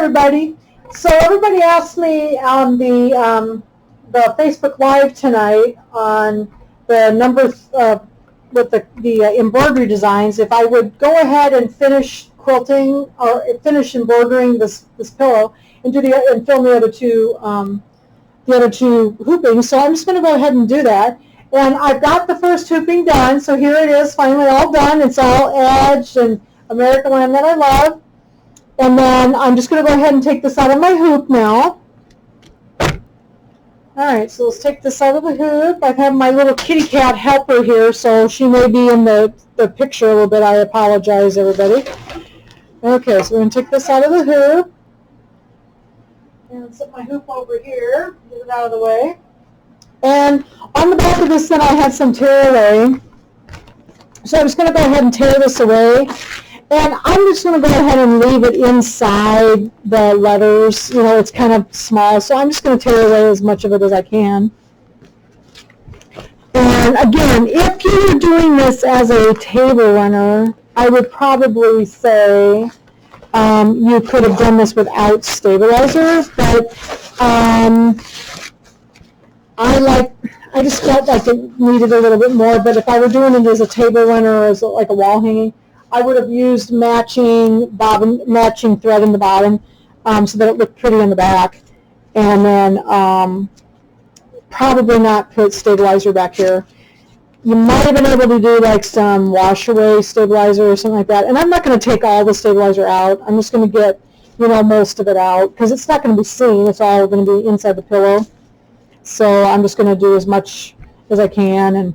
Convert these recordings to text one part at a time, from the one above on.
everybody. So everybody asked me on the Facebook Live tonight on the number with the embroidery designs, if I would go ahead and finish quilting or finish embroidering this pillow and film the other two hoopings. So I'm just going to go ahead and do that. And I've got the first hooping done, so here it is, finally all done. It's all edged and American Lamb that I love. And then I'm just going to go ahead and take this out of my hoop now. All right, so let's take this out of the hoop. I have my little kitty cat helper here, so she may be in the picture a little bit. I apologize, everybody. Okay, so we're going to take this out of the hoop. And set my hoop over here, get it out of the way. And on the back of this, then I had some tear away. So I'm just going to go ahead and tear this away. And I'm just going to go ahead and leave it inside the letters. You know, it's kind of small, so I'm just going to tear away as much of it as I can. And again, if you were doing this as a table runner, I would probably say you could have done this without stabilizer, but I just felt like it needed a little bit more. But if I were doing it as a table runner or as like a wall hanging, I would have used matching thread in the bottom so that it looked pretty in the back, and then probably not put stabilizer back here. You might have been able to do like some wash away stabilizer or something like that. And I'm not going to take all the stabilizer out. I'm just going to get, you know, most of it out because it's not going to be seen. It's all going to be inside the pillow. So I'm just going to do as much as I can, and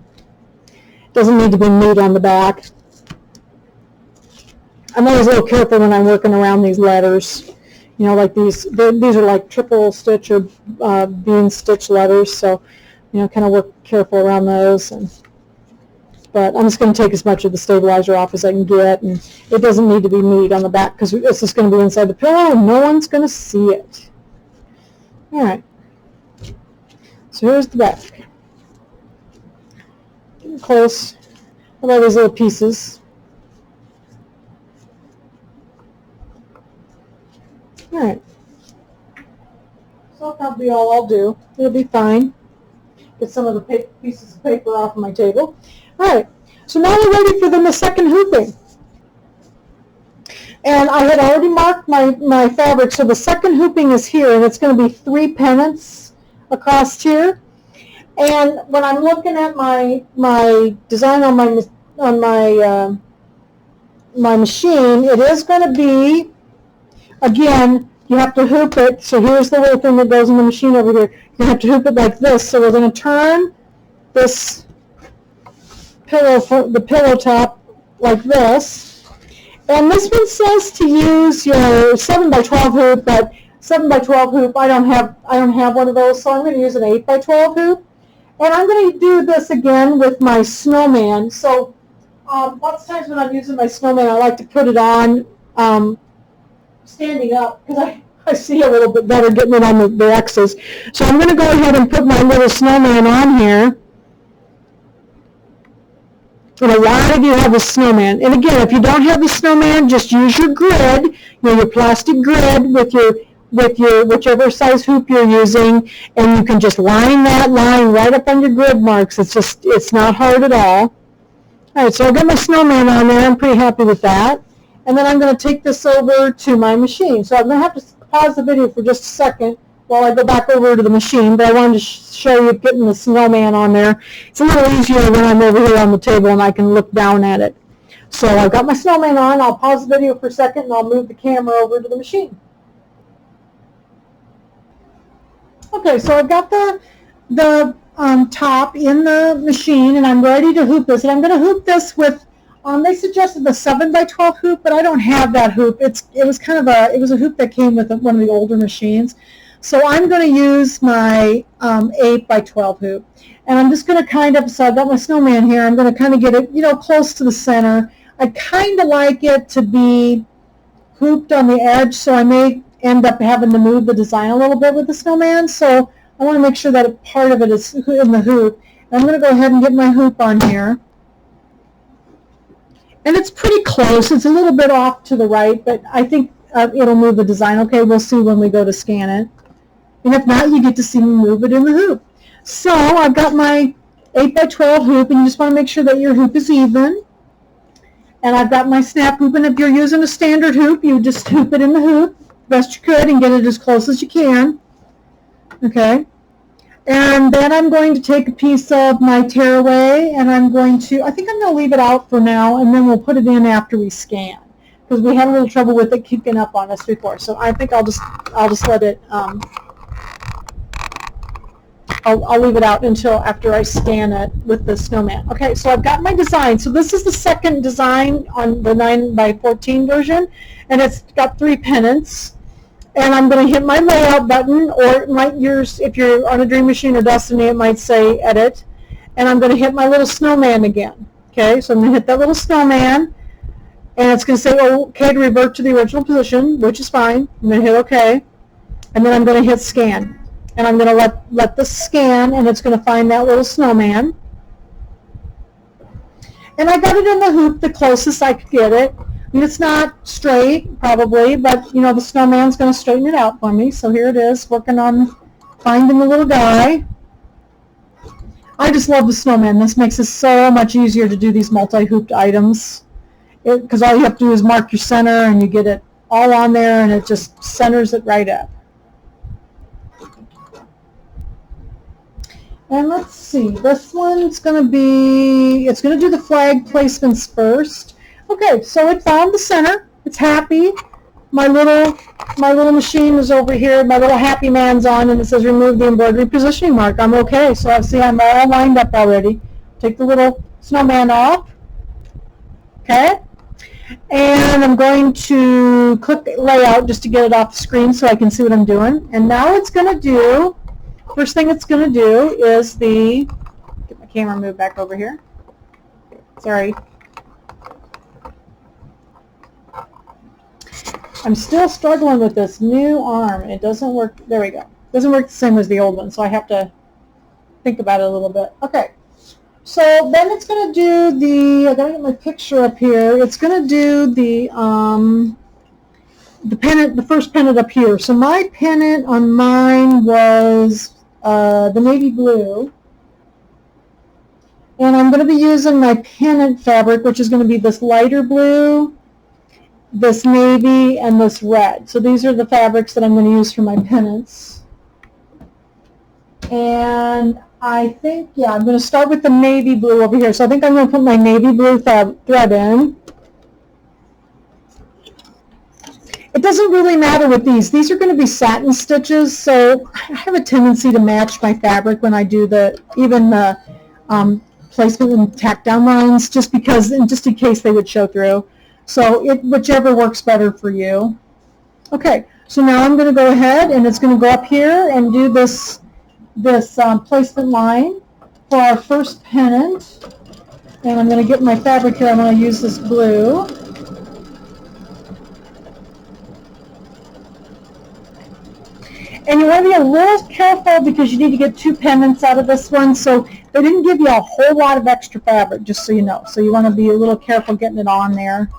it doesn't need to be neat on the back. I'm always a little careful when I'm working around these letters. You know, like these are like triple stitch or bean stitch letters. So, you know, kind of work careful around those. But I'm just going to take as much of the stabilizer off as I can get, and it doesn't need to be neat on the back because it's just going to be inside the pillow and no one's going to see it. All right. So here's the back. Getting close. I love these little pieces. All right. So that'll probably be all I'll do. It'll be fine. Get some of the pieces of paper off of my table. All right. So now we're ready for the second hooping. And I had already marked my fabric. So the second hooping is here, and it's going to be 3 pennants across here. And when I'm looking at my design on my machine, it is going to be, again, you have to hoop it. So here's the little thing that goes in the machine over here. You have to hoop it like this. So we're going to turn this the pillow top like this. And this one says to use your 7x12 hoop, but 7x12 hoop, I don't have one of those, so I'm going to use an 8x12 hoop. And I'm going to do this again with my snowman. So lots of times when I'm using my snowman, I like to put it on standing up because I see a little bit better getting it on the X's. So I'm going to go ahead and put my little snowman on here. And a lot of you have a snowman. And again, if you don't have the snowman, just use your grid, you know, your plastic grid with your whichever size hoop you're using, and you can just line that line right up on your grid marks. It's not hard at all. All right, so I've got my snowman on there. I'm pretty happy with that. And then I'm going to take this over to my machine. So I'm going to have to pause the video for just a second while I go back over to the machine, but I wanted to show you getting the snowman on there. It's a little easier when I'm over here on the table and I can look down at it. So I've got my snowman on. I'll pause the video for a second and I'll move the camera over to the machine. Okay, so I've got the top in the machine and I'm ready to hoop this. And I'm going to hoop this with, they suggested the 7x12 hoop, but I don't have that hoop. It was a hoop that came with one of the older machines. So I'm going to use my 8x12 hoop. And I'm just going to so I've got my snowman here, I'm going to kind of get it, you know, close to the center. I kind of like it to be hooped on the edge, so I may end up having to move the design a little bit with the snowman. So I want to make sure that a part of it is in the hoop. And I'm going to go ahead and get my hoop on here. And it's pretty close. It's a little bit off to the right, but I think it'll move the design. Okay, we'll see when we go to scan it. And if not, you get to see me move it in the hoop. So I've got my 8 by 12 hoop, and you just want to make sure that your hoop is even. And I've got my snap hoop, and if you're using a standard hoop, you just hoop it in the hoop best you could and get it as close as you can. Okay. And then I'm going to take a piece of my tearaway, and I think I'm going to leave it out for now, and then we'll put it in after we scan, because we had a little trouble with it kicking up on us before. So I think I'll just let it, I'll leave it out until after I scan it with the snowman. Okay, so I've got my design. So this is the second design on the 9 by 14 version, and it's got 3 pennants. And I'm going to hit my layout button, or it might if you're on a Dream Machine or Destiny, it might say edit. And I'm going to hit my little snowman again. Okay, so I'm going to hit that little snowman, and it's going to say, okay, to revert to the original position, which is fine. I'm going to hit okay, and then I'm going to hit scan. And I'm going to let this scan, and it's going to find that little snowman. And I got it in the hoop the closest I could get it. I mean, it's not straight, probably, but, you know, the snowman's going to straighten it out for me. So here it is, working on finding the little guy. I just love the snowman. This makes it so much easier to do these multi-hooped items, because all you have to do is mark your center, and you get it all on there, and it just centers it right up. And let's see, this one's going to be, it's going to do the flag placements first. Okay, so it found the center. It's happy. My little machine is over here. My little happy man's on, and it says remove the embroidery positioning mark. I'm okay. So I see I'm all lined up already. Take the little snowman off. Okay. And I'm going to click layout just to get it off the screen so I can see what I'm doing. And now it's going to do, first thing it's going to do is get my camera moved back over here. Sorry. I'm still struggling with this new arm. It doesn't work. There we go. It doesn't work the same as the old one, so I have to think about it a little bit. Okay. So then it's going to do I got to get my picture up here. It's going to do the pennant, the first pennant up here. So my pennant on mine was the navy blue. And I'm going to be using my pennant fabric, which is going to be this lighter blue, this navy, and this red. So these are the fabrics that I'm going to use for my pennants. And I think, yeah, I'm going to start with the navy blue over here. So I think I'm going to put my navy blue thread in. It doesn't really matter with these. These are going to be satin stitches, so I have a tendency to match my fabric when I do even the placement and tack down lines, just in case they would show through. So whichever works better for you. Okay, so now I'm going to go ahead, and it's going to go up here and do this placement line for our first pennant. And I'm going to get my fabric here. I'm going to use this blue. And you want to be a little careful because you need to get 2 pennants out of this one. So they didn't give you a whole lot of extra fabric, just so you know. So you want to be a little careful getting it on there.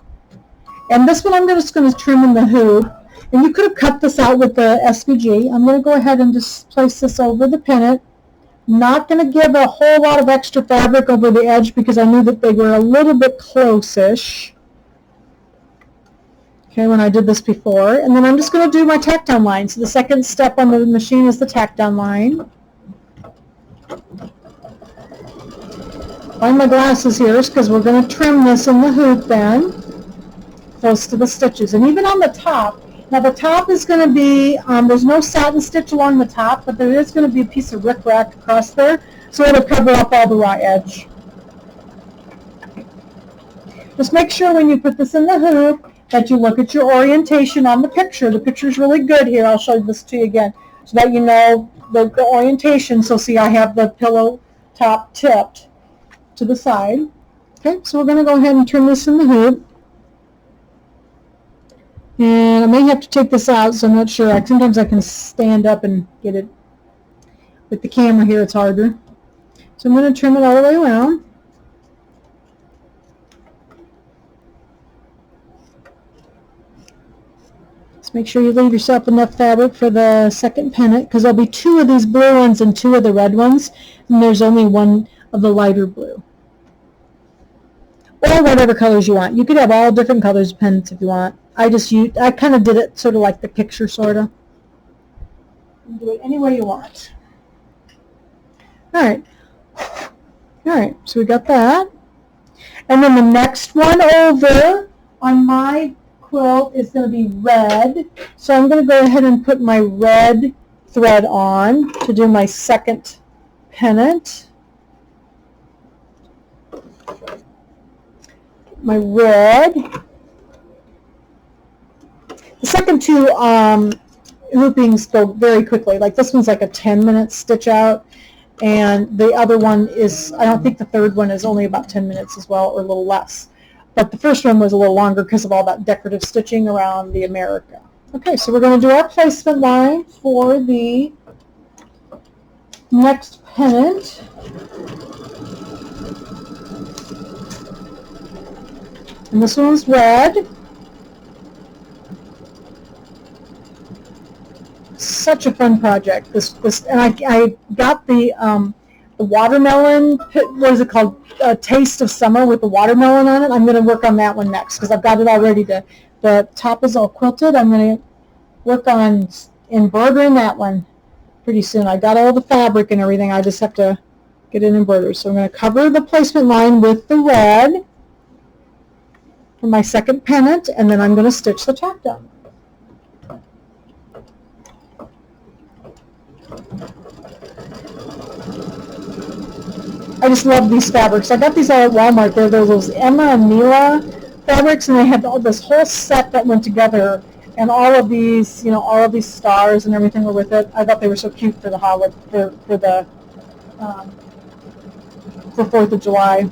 And this one I'm just going to trim in the hoop. And you could have cut this out with the SVG. I'm going to go ahead and just place this over the pennant. Not going to give a whole lot of extra fabric over the edge because I knew that they were a little bit close-ish. Okay, when I did this before. And then I'm just going to do my tack down line. So the second step on the machine is the tack down line. Find my glasses here because we're going to trim this in the hoop then, close to the stitches. And even on the top, now the top is going to be, there's no satin stitch along the top, but there is going to be a piece of rickrack across there, so it'll cover up all the raw edge. Just make sure when you put this in the hoop that you look at your orientation on the picture. The picture's really good here. I'll show this to you again so that you know the orientation. So see, I have the pillow top tipped to the side. Okay, so we're going to go ahead and trim this in the hoop. And I may have to take this out, so I'm not sure. Sometimes I can stand up and get it. With the camera here, it's harder. So I'm going to trim it all the way around. So make sure you leave yourself enough fabric for the second pennant, because there'll be 2 of these blue ones and 2 of the red ones, and there's only 1 of the lighter blue. Or whatever colors you want. You could have all different colors of pennants if you want. I kind of did it sort of like the picture, sort of. Do it any way you want. All right, so we got that. And then the next one over on my quilt is going to be red. So I'm going to go ahead and put my red thread on to do my second pennant. My red. The second 2 hoopings go very quickly. Like this one's like a 10-minute stitch out, and the other one is, I don't think the third one is only about 10 minutes as well, or a little less. But the first one was a little longer because of all that decorative stitching around the America. Okay, so we're going to do our placement line for the next pennant. And this one's red. Such a fun project. This and I got the watermelon, what is it called? Taste of Summer with the watermelon on it. I'm going to work on that one next because I've got it all ready to. The top is all quilted. I'm going to work on embroidering that one pretty soon. I got all the fabric and everything. I just have to get it embroidered. So I'm going to cover the placement line with the red for my second pennant, and then I'm going to stitch the top down. I just love these fabrics. I got these all at Walmart. They're those Emma and Mila fabrics, and they had all this whole set that went together, and all of these, you know, all of these stars and everything were with it. I thought they were so cute for the holiday, for 4th of July.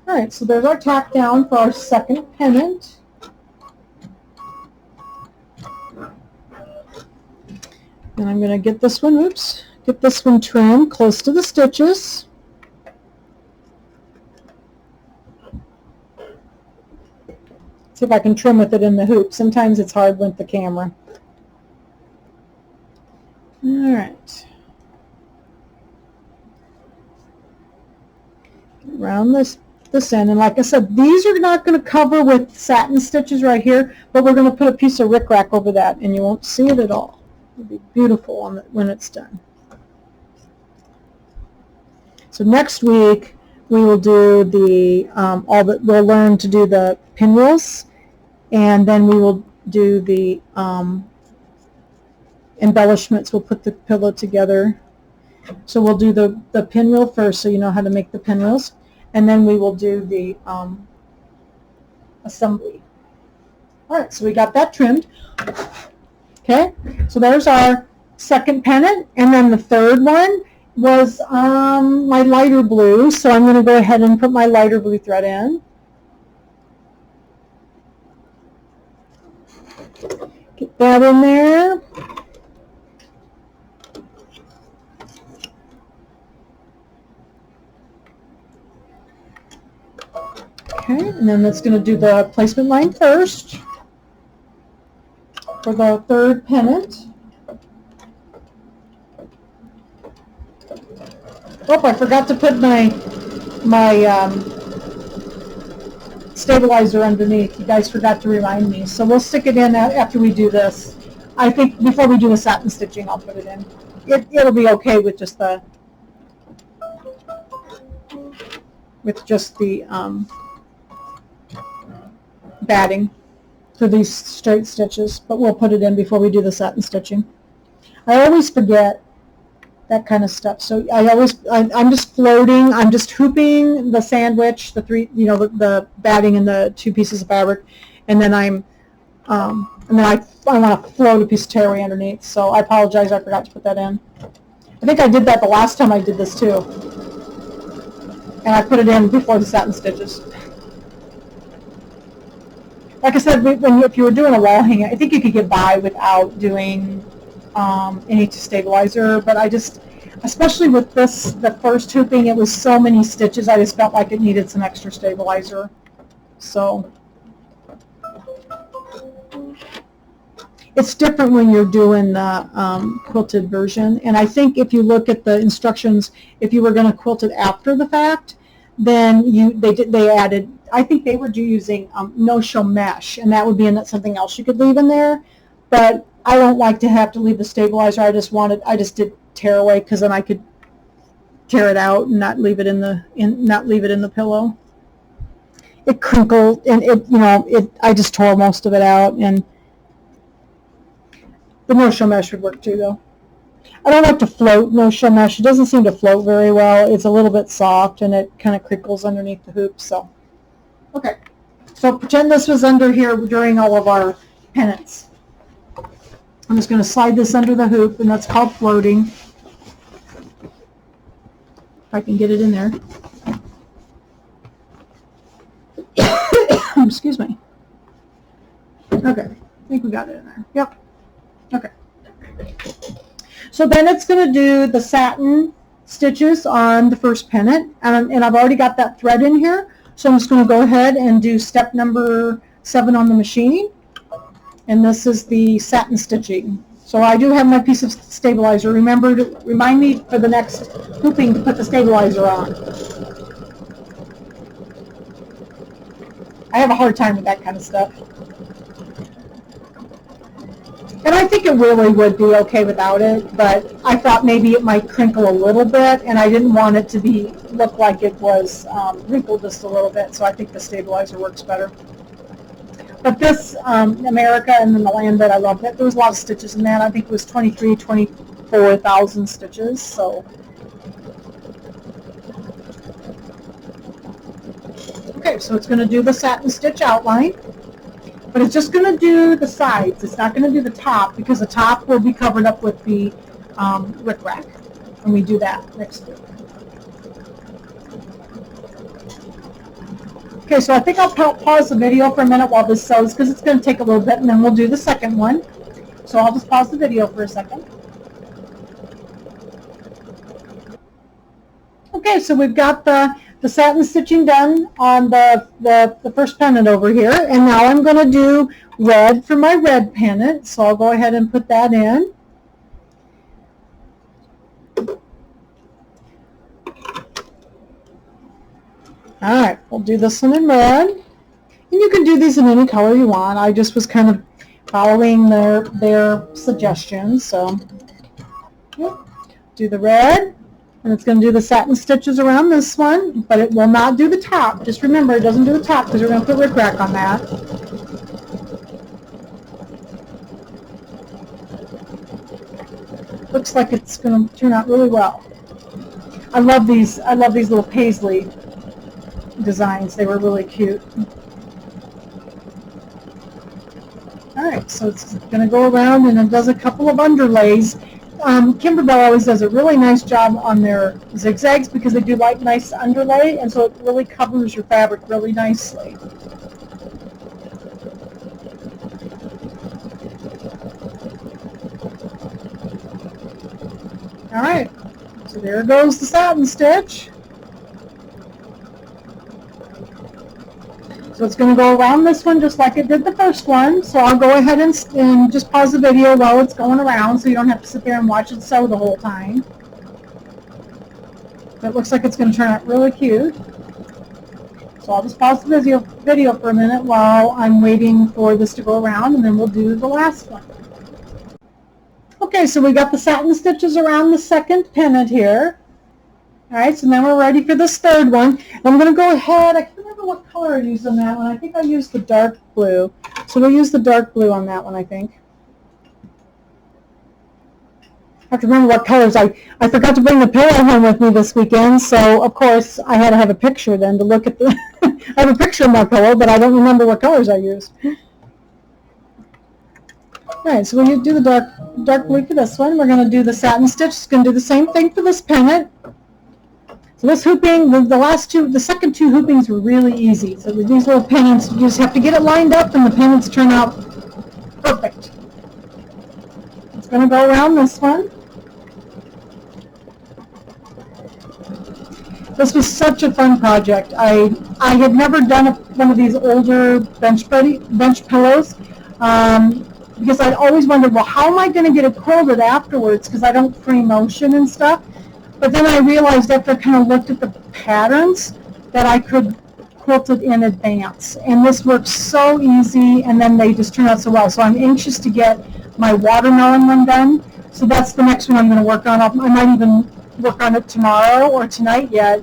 All right, so there's our tack down for our second pennant. And I'm going to get this one, get this one trimmed close to the stitches. See if I can trim with it in the hoop. Sometimes it's hard with the camera. All right. Around this end, and like I said, these are not going to cover with satin stitches right here, but we're going to put a piece of rickrack over that, and you won't see it at all. It'll be beautiful on when it's done. So next week we will do the we'll learn to do the pinwheels, and then we will do the embellishments. We'll put the pillow together. So we'll do the pinwheel first, so you know how to make the pinwheels, and then we will do the assembly. All right, so we got that trimmed. Okay, so there's our second pennant, and then the third one was my lighter blue, so I'm going to go ahead and put my lighter blue thread in. Get that in there. Okay, and then that's going to do the placement line first for the third pennant. Oh, I forgot to put my stabilizer underneath. You guys forgot to remind me. So we'll stick it in after we do this. I think before we do the satin stitching, I'll put it in. It'll be okay with just the batting for these straight stitches, but we'll put it in before we do the satin stitching. I always forget that kind of stuff. So I'm just floating, I'm just hooping the sandwich, the three, you know, the batting and the 2 pieces of fabric, and then I want to float a piece of tearaway underneath. So I apologize, I forgot to put that in. I think I did that the last time I did this too, and I put it in before the satin stitches. Like I said, if you were doing a wall hanging, I think you could get by without doing any stabilizer, but I just, especially with this, the first hooping, it was so many stitches, I just felt like it needed some extra stabilizer. So, It's different when you're doing the quilted version. And I think if you look at the instructions, if you were going to quilt it after the fact, then they added, I think they were using no-show mesh, and that would be something else you could leave in there. But I don't like to have to leave the stabilizer. I just did tear away, because then I could tear it out and not leave it in the pillow. It crinkled, and I just tore most of it out, and the no-show mesh would work too, though. I don't like to float no-show mesh. It doesn't seem to float very well. It's a little bit soft, and it kind of crinkles underneath the hoop. So, okay. So pretend this was under here during all of our pennants. I'm just going to slide this under the hoop, and that's called floating. If I can get it in there. Excuse me. Okay. I think we got it in there. Yep. Okay. So then it's going to do the satin stitches on the first pennant, and I've already got that thread in here, so I'm just going to go ahead and do step number 7 on the machining, and this is the satin stitching. So I do have my piece of stabilizer. Remind me for the next hooping to put the stabilizer on. I have a hard time with that kind of stuff. And I think it really would be okay without it, but I thought maybe it might crinkle a little bit, and I didn't want it to look like it was wrinkled just a little bit, so I think the stabilizer works better. But this, America and then the land that I love, there was a lot of stitches in that. I think it was 24,000 stitches, so. Okay, so it's going to do the satin stitch outline. But it's just going to do the sides. It's not going to do the top, because the top will be covered up with the rickrack, and we do that next week. Okay, so I think I'll pause the video for a minute while this sews, because it's going to take a little bit, and then we'll do the second one. So I'll just pause the video for a second. Okay, so we've got the satin stitching done on the first pennant over here, and now I'm going to do red for my red pennant, so I'll go ahead and put that in. Alright, we'll do this one in red, and you can do these in any color you want. I just was kind of following their suggestions, so yep. Do the red. And it's going to do the satin stitches around this one, but it will not do the top. Just remember, it doesn't do the top, because we're going to put rickrack on that. Looks like it's going to turn out really well. I love these little paisley designs. They were really cute. All right, so it's going to go around, and it does a couple of underlays. Kimberbell always does a really nice job on their zigzags, because they do like nice underlay, and so it really covers your fabric really nicely. All right, so there goes the satin stitch. So it's going to go around this one just like it did the first one. So I'll go ahead and just pause the video while it's going around, so you don't have to sit there and watch it sew the whole time. But it looks like it's going to turn out really cute. So I'll just pause the video for a minute while I'm waiting for this to go around, and then we'll do the last one. Okay, so we got the satin stitches around the second pennant here. All right, so now we're ready for this third one. I'm going to go ahead. I can't remember what color I used on that one. I think I used the dark blue. So we'll use the dark blue on that one, I think. I have to remember what colors. I forgot to bring the pillow home with me this weekend, so of course I had to have a picture then to look at the... I have a picture of my pillow, but I don't remember what colors I used. All right, so we'll do the dark blue for this one. We're going to do the satin stitch. It's going to do the same thing for this pennant. So this hooping, the second two hoopings were really easy. So with these little pennants, you just have to get it lined up, and the pennants turn out perfect. It's going to go around this one. This was such a fun project. I had never done one of these older bench pillows. because I'd always wondered, well, how am I going to get it quilted afterwards, because I don't free motion and stuff. But then I realized after I kind of looked at the patterns that I could quilt it in advance. And this works so easy, and then they just turn out so well. So I'm anxious to get my watermelon one done. So that's the next one I'm going to work on. I might even work on it tomorrow or tonight yet,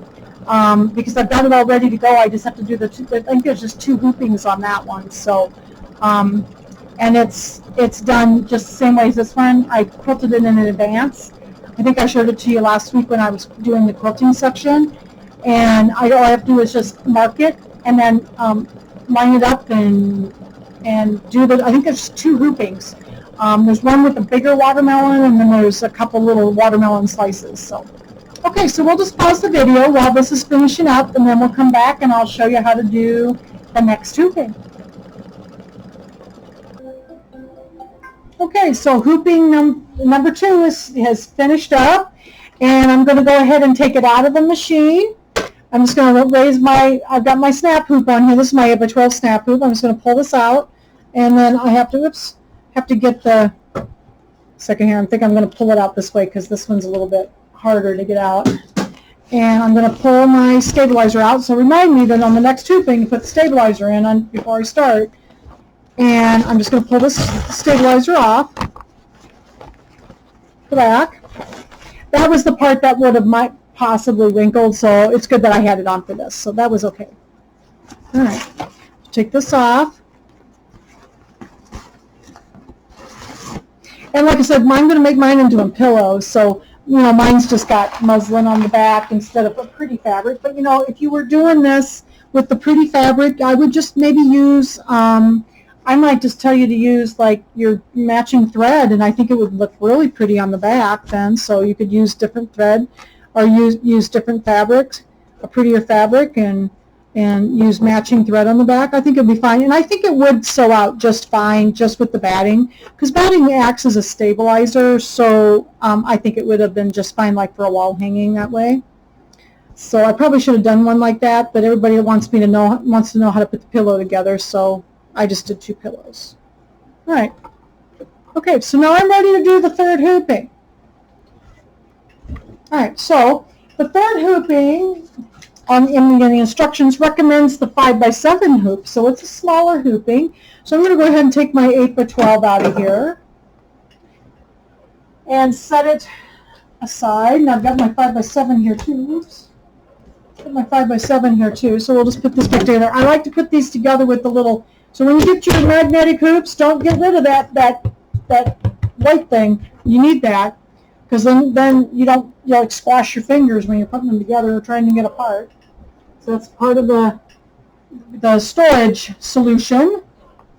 because I've got it all ready to go. I just have to do I think there's just 2 hoopings on that one. So, and it's done just the same way as this one. I quilted it in advance. I think I showed it to you last week when I was doing the quilting section. And all I have to do is just mark it and then line it up and do I think there's 2 hoopings. There's one with a bigger watermelon, and then there's a couple little watermelon slices. So, okay, so we'll just pause the video while this is finishing up, and then we'll come back and I'll show you how to do the next hooping. Okay, so hooping number 2 has finished up, and I'm going to go ahead and take it out of the machine. I'm just going to I've got my snap hoop on here. This is my 8x12 snap hoop. I'm just going to pull this out, and then I have to get the second here. I think I'm going to pull it out this way because this one's a little bit harder to get out. And I'm going to pull my stabilizer out. So remind me that on the next hooping to put the stabilizer in before I start. And I'm just going to pull this stabilizer off the back. That was the part that would have possibly wrinkled, so it's good that I had it on for this. So that was okay. All right, take this off. And like I said, I'm going to make mine into a pillow. So, mine's just got muslin on the back instead of a pretty fabric. But, if you were doing this with the pretty fabric, I would just maybe use, I might just tell you to use like your matching thread, and I think it would look really pretty on the back then. So you could use different thread or use different fabrics, a prettier fabric, and use matching thread on the back. I think it'd be fine, and I think it would sew out just fine just with the batting, because batting acts as a stabilizer. So I think it would have been just fine, like for a wall hanging that way. So I probably should have done one like that, but everybody wants to know how to put the pillow together, so I just did 2 pillows. All right. Okay, so now I'm ready to do the 3rd hooping. All right, so the 3rd hooping in the instructions recommends the 5x7 hoop, so it's a smaller hooping. So I'm going to go ahead and take my 8x12 out of here and set it aside. And I've got my 5x7 here too. Oops. Put my 5x7 here too, so we'll just put this back together. I like to put these together with the little, so when you get your magnetic hoops, don't get rid of that white thing. You need that, because then you'll like squash your fingers when you're putting them together or trying to get apart. So that's part of the storage solution.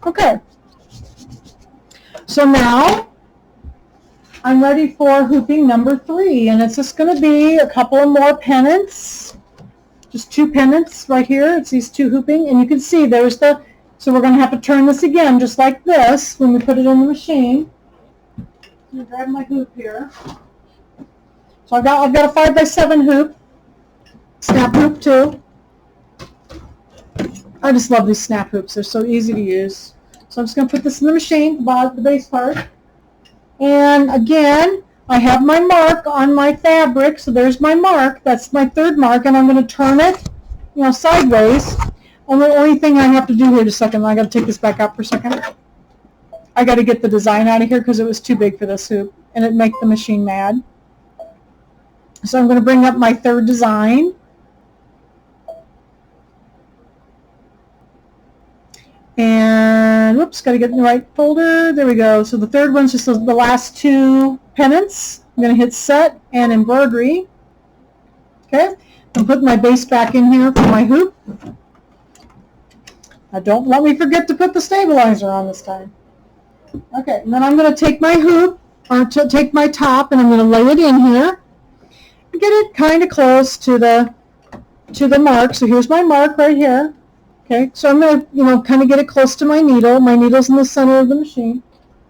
Okay. So now I'm ready for hooping number 3, and it's just going to be a couple of more pennants. Just 2 pennants right here. It's these 2 hooping, and you can see there's so we're going to have to turn this again just like this when we put it in the machine. I'm going to grab my hoop here. So I've got a 5x7 hoop, snap hoop too. I just love these snap hoops. They're so easy to use. So I'm just going to put this in the machine, the base part. And again, I have my mark on my fabric, so there's my mark. That's my 3rd mark, and I'm going to turn it, sideways. And the only thing I have to do here, just a second, I got to take this back out for a second. I got to get the design out of here because it was too big for this hoop, and it'd make the machine mad. So I'm going to bring up my 3rd design. And whoops, got to get in the right folder. There we go. So the 3rd one's just the last 2 pennants. I'm going to hit set and embroidery. Okay. I'm putting my base back in here for my hoop. Now don't let me forget to put the stabilizer on this time. Okay, and then I'm going to take my hoop, or take my top, and I'm going to lay it in here. Get it kind of close to the mark. So here's my mark right here. Okay, so I'm going to, kind of get it close to my needle. My needle's in the center of the machine.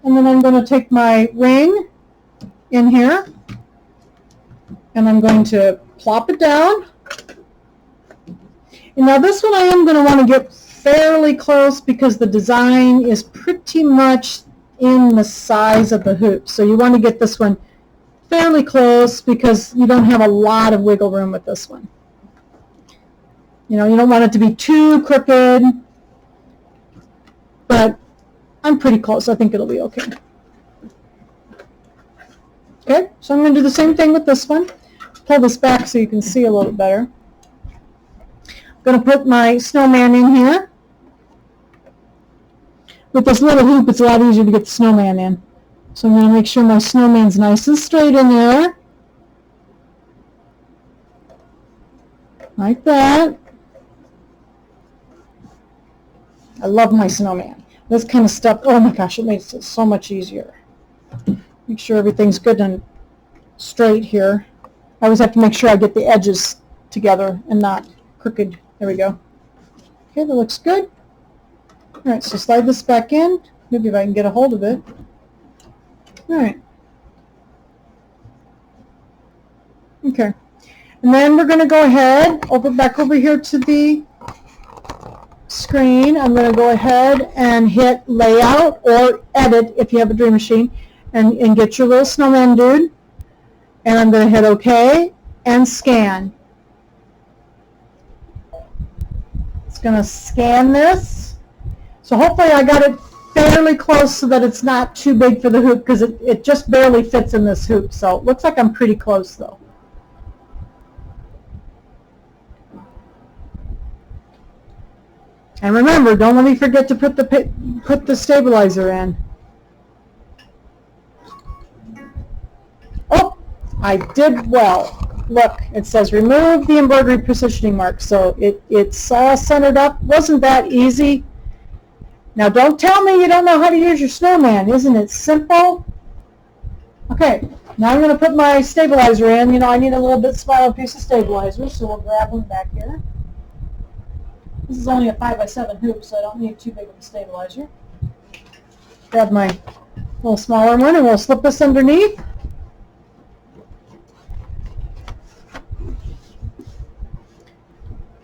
And then I'm going to take my ring in here, and I'm going to plop it down. And now this one I am going to want to get fairly close because the design is pretty much in the size of the hoop. So you want to get this one fairly close because you don't have a lot of wiggle room with this one. You know, you don't want it to be too crooked, but I'm pretty close. I think it'll be okay. Okay, so I'm going to do the same thing with this one. Pull this back so you can see a little bit better. I'm going to put my snowman in here. With this little hoop, it's a lot easier to get the snowman in. So I'm going to make sure my snowman's nice and straight in there. Like that. I love my snowman. This kind of stuff, oh my gosh, it makes it so much easier. Make sure everything's good and straight here. I always have to make sure I get the edges together and not crooked. There we go. Okay, that looks good. All right, so slide this back in. Maybe if I can get a hold of it. All right. Okay. And then we're going to go ahead, back over here to the screen. I'm going to go ahead and hit Layout or Edit if you have a Dream Machine and get your little snowman dude. And I'm going to hit OK and Scan. It's going to scan this. So hopefully I got it fairly close so that it's not too big for the hoop because it just barely fits in this hoop. So it looks like I'm pretty close though. And remember, don't let me forget to put the stabilizer in. Oh, I did well. Look, it says remove the embroidery positioning mark. So it's all centered up. Wasn't that easy? Now don't tell me you don't know how to use your snowman. Isn't it simple? Okay, now I'm going to put my stabilizer in. You know, I need a little bit smaller piece of stabilizer, so we'll grab one back here. This is only a 5x7 hoop, so I don't need too big of a stabilizer. Grab my little smaller one, and we'll slip this underneath.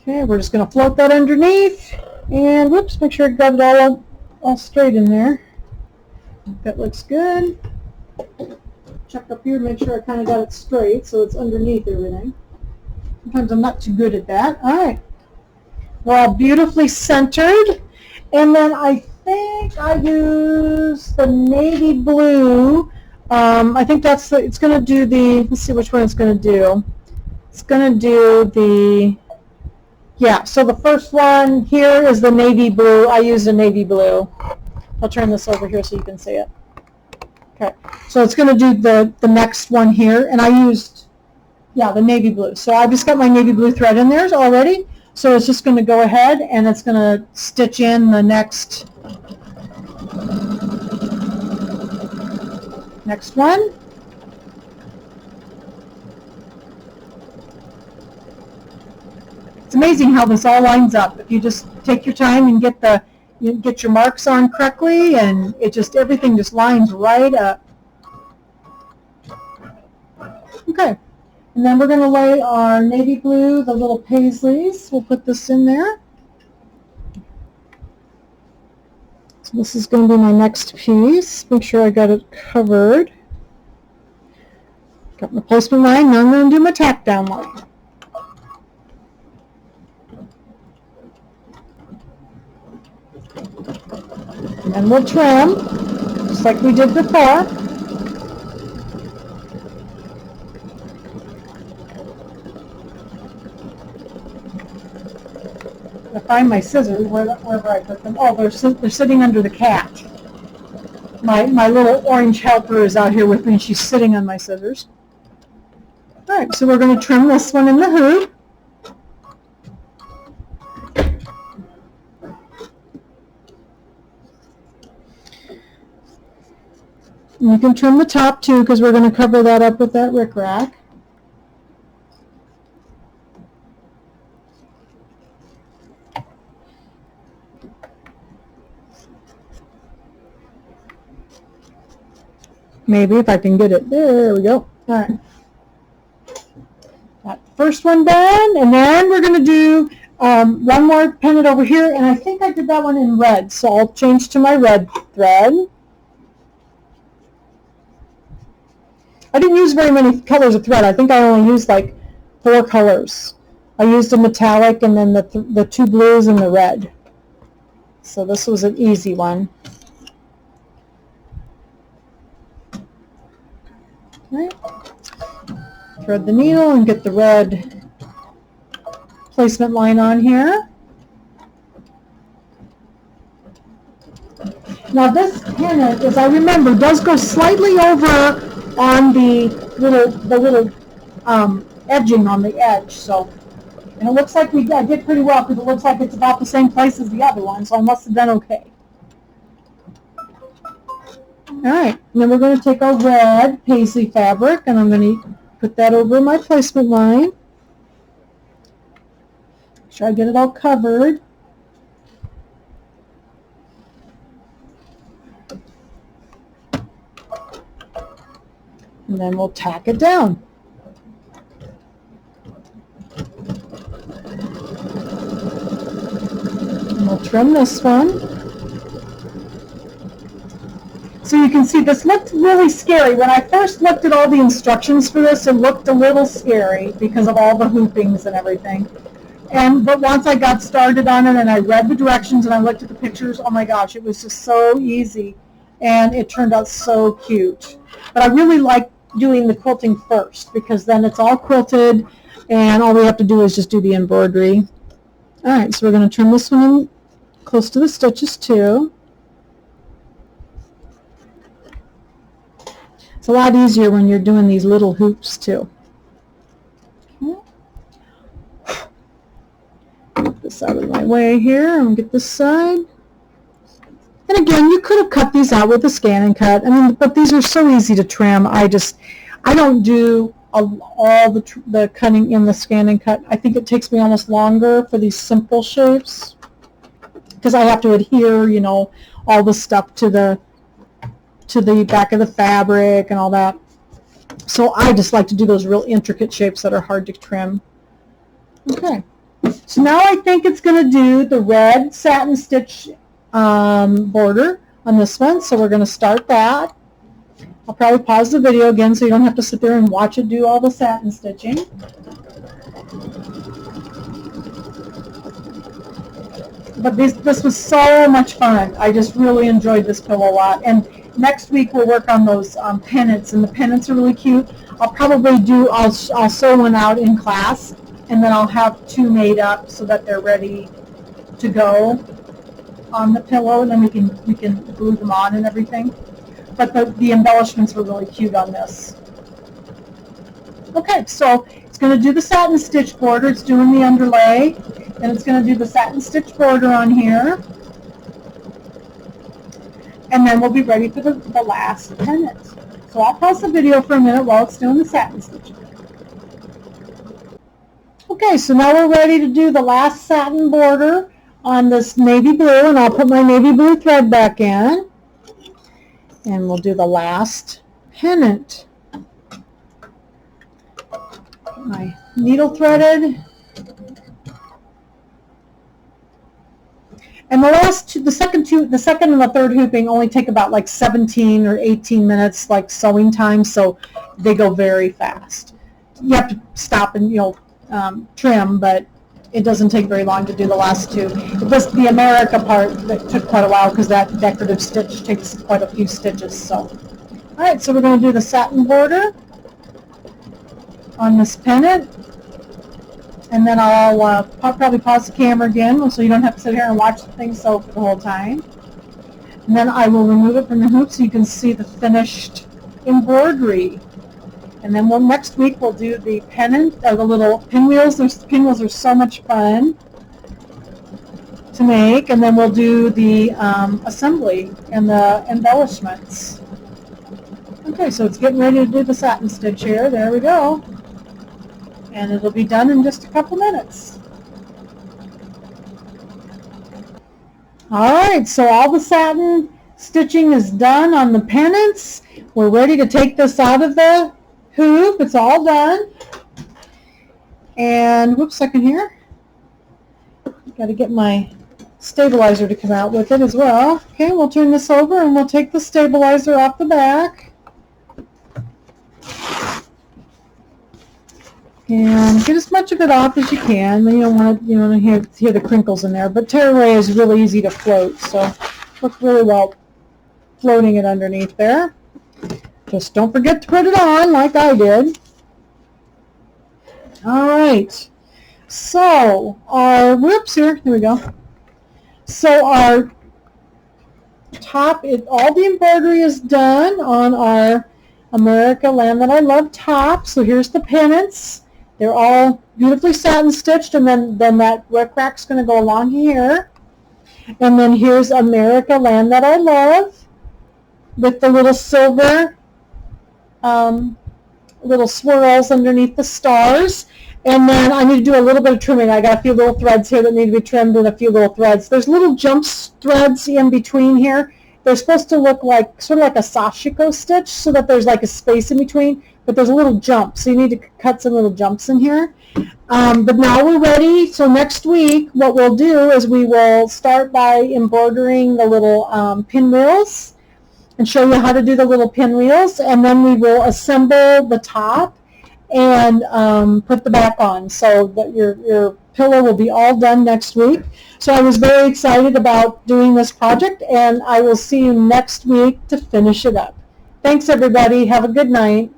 Okay, we're just going to float that underneath. And whoops, make sure I got it all straight in there. That looks good. Check up here to make sure I kind of got it straight so it's underneath everything. Sometimes I'm not too good at that. All right. We're all beautifully centered. And then I think I use the navy blue. I think that's it's going to do the, let's see which one it's going to do. It's going to do the, yeah, so the first one here is the navy blue. I use the navy blue. I'll turn this over here so you can see it. Okay, so it's going to do the next one here, and I used, yeah, the navy blue. So I just got my navy blue thread in there already. So it's just going to go ahead and it's going to stitch in the next one. It's amazing how this all lines up. If you just take your time and get your marks on correctly, and it just everything just lines right up. Okay, and then we're going to lay our navy blue, the little paisleys. We'll put this in there. So this is going to be my next piece. Make sure I got it covered. Got my placement line. Now I'm going to do my tack down line. And we'll trim, just like we did before. I find my scissors wherever I put them. Oh, they're sitting under the cat. My little orange helper is out here with me, and she's sitting on my scissors. All right, so we're going to trim this one in the hoop. And you can trim the top too, because we're going to cover that up with that rickrack. Maybe if I can get it. There we go. All right. That first one done, and then we're going to do one more pennant over here, and I think I did that one in red, so I'll change to my red thread. I didn't use very many colors of thread. I think I only used like 4 colors. I used a metallic and then the 2 blues and the red. So this was an easy one. Right. Thread the needle and get the red placement line on here. Now this pennant, as I remember, does go slightly over on the little edging on the edge. So, and it looks like I did pretty well because it looks like it's about the same place as the other one. So I must have done okay. All right, and then we're going to take our red paisley fabric and I'm going to put that over my placement line. Make sure I get it all covered. And then we'll tack it down. And we'll trim this one. So you can see this looked really scary. When I first looked at all the instructions for this, it looked a little scary because of all the hoopings and everything. But once I got started on it and I read the directions and I looked at the pictures, oh my gosh, it was just so easy. And it turned out so cute. But I really like doing the quilting first because then it's all quilted and all we have to do is just do the embroidery. All right, so we're going to trim this one in close to the stitches too. It's a lot easier when you're doing these little hoops too. Okay. Get this out of my way here and get this side. And again, you could have cut these out with a scan and cut. I mean, but these are so easy to trim. I don't do all the cutting in the scan and cut. I think it takes me almost longer for these simple shapes because I have to adhere, you know, all the stuff to the back of the fabric and all that. So I just like to do those real intricate shapes that are hard to trim. Okay, so now I think it's going to do the red satin stitch border on this one. So we're going to start that. I'll probably pause the video again so you don't have to sit there and watch it do all the satin stitching. But this was so much fun. I just really enjoyed this pillow a lot. And next week we'll work on those pennants, and the pennants are really cute. I'll sew one out in class, and then I'll have 2 made up so that they're ready to go on the pillow, and then we can glue them on and everything. But the embellishments were really cute on this. Okay, so it's going to do the satin stitch border. It's doing the underlay, and it's going to do the satin stitch border on here. And then we'll be ready for the last pennant. So I'll pause the video for a minute while it's doing the satin stitching. Okay, so now we're ready to do the last satin border on this navy blue, and I'll put my navy blue thread back in. And we'll do the last pennant. My needle threaded. And the second and the third hooping only take about like 17 or 18 minutes, like sewing time, so they go very fast. You have to stop and trim, but it doesn't take very long to do the last 2. The America part that took quite a while because that decorative stitch takes quite a few stitches. So, all right, so we're going to do the satin border on this pennant. And then I'll probably pause the camera again so you don't have to sit here and watch the thing sew for the whole time. And then I will remove it from the hoop so you can see the finished embroidery. And then next week we'll do the pennant, the little pinwheels. The pinwheels are so much fun to make. And then we'll do the assembly and the embellishments. Okay, so it's getting ready to do the satin stitch here. There we go. And it'll be done in just a couple minutes. All right, so all the satin stitching is done on the pennants. We're ready to take this out of the hoop. It's all done. And whoops, second here. Got to get my stabilizer to come out with it as well. Okay, we'll turn this over and we'll take the stabilizer off the back. And get as much of it off as you can. You don't want to hear the crinkles in there. But tearaway is really easy to float, so work really well floating it underneath there. Just don't forget to put it on like I did. All right. So our whoops here we go. So our top, all the embroidery is done on our America Land That I Love top. So here's the pennants. They're all beautifully satin stitched, and then that rickrack's going to go along here. And then here's America Land That I Love with the little silver little swirls underneath the stars. And then I need to do a little bit of trimming. I got a few little threads here that need to be trimmed and a few little threads. There's little jump threads in between here. They're supposed to look like sort of like a sashiko stitch, so that there's like a space in between, but there's a little jump, so you need to cut some little jumps in here. But now we're ready. So next week what we'll do is we will start by embroidering the little pinwheels and show you how to do the little pinwheels, and then we will assemble the top and put the back on, so that your pillow will be all done next week. So I was very excited about doing this project, and I will see you next week to finish it up. Thanks, everybody. Have a good night.